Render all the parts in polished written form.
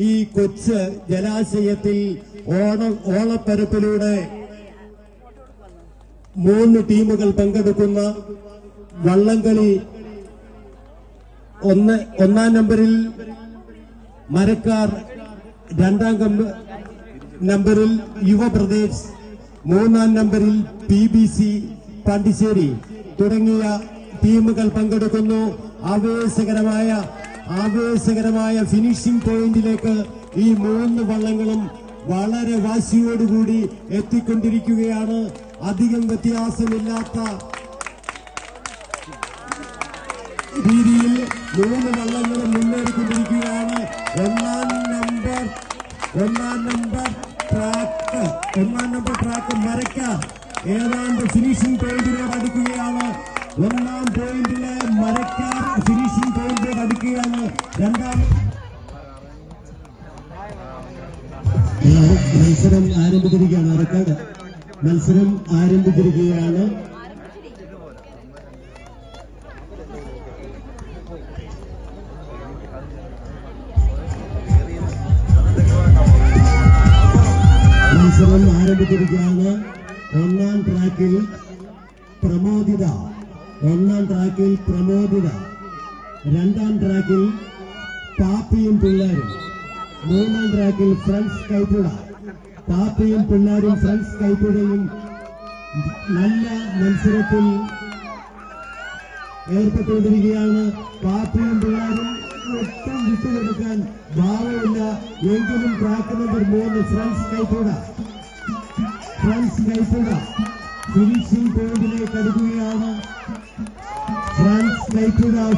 ഈ കൊച്ച് ജലാശയത്തിൽ ഓളപ്പരപ്പിലൂടെ 3 ടീമുകൾ പങ്കെടുക്കുന്ന വള്ളംകളി ഒന്നാം നമ്പറിൽ മരക്കാർ, 2ാം നമ്പറിൽ യുവപ്രദേശ്, 3ാം നമ്പറിൽ PBC പാണ്ടിശ്ശേരി തുടങ്ങിയ ടീമുകൾ പങ്കെടുക്കുന്നു. ആവേശകരമായ ഫിനിഷിംഗ് പോയിന്റിലേക്ക് ഈ 3 വള്ളങ്ങളും വളരെ വാശിയോടുകൂടി എത്തിക്കൊണ്ടിരിക്കുകയാണ്. അധികം വ്യത്യാസമില്ലാത്ത രീതിയിൽ 3 വള്ളങ്ങളും മുന്നേറിക്കൊണ്ടിരിക്കുകയാണ്. ഒന്നാം നമ്പർ ട്രാക്ക് മരക്കാർ ഏതാണ്ട് ഫിനിഷിംഗ് പോയിന്റിനോട് അടുക്കുകയാണ്. 1ാം പോയിന്റിലെ മരക്കാർ ഫിനിഷിംഗ് പോയിന്റിനോട് അടുക്കുകയാണ്. 2ാം മത്സരം ആരംഭിച്ചിരിക്കുകയാണ്. മത്സരം ആരംഭിച്ചിരിക്കുകയാണ്. ഒന്നാം ട്രാക്കിൽ പ്രമോദിത, 2ാം ട്രാക്കിൽ പാപ്പിയും പിള്ളേരും, 3ാം ട്രാക്കിൽ ഫ്രണ്ട്സ് കൈപ്പുഴ. പാപ്പിയും പിള്ളേരും ഫ്രണ്ട്സ് കൈപ്പുഴയും നല്ല മത്സരത്തിൽ ഏർപ്പെട്ടുകൊണ്ടിരിക്കുകയാണ്. പാപ്പിയും പിള്ളേരും ഒട്ടും വിട്ടുകൊടുക്കാൻ ഭാവമില്ല. എങ്കിലും track number 3 friends Kaipuzha finishing പോയിന്റിലേക്ക് അടുക്കുകയാണ്.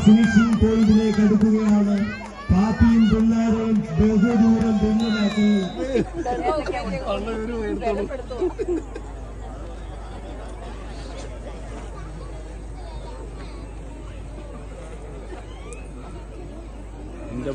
ഫിനിഷിംഗ് പോയിന്റിലേക്ക് അടുക്കുകയാണ്. പാപ്പിയും പിള്ളേരെയും ബഹുദൂരം പിന്നിലാക്കി. എന്റെ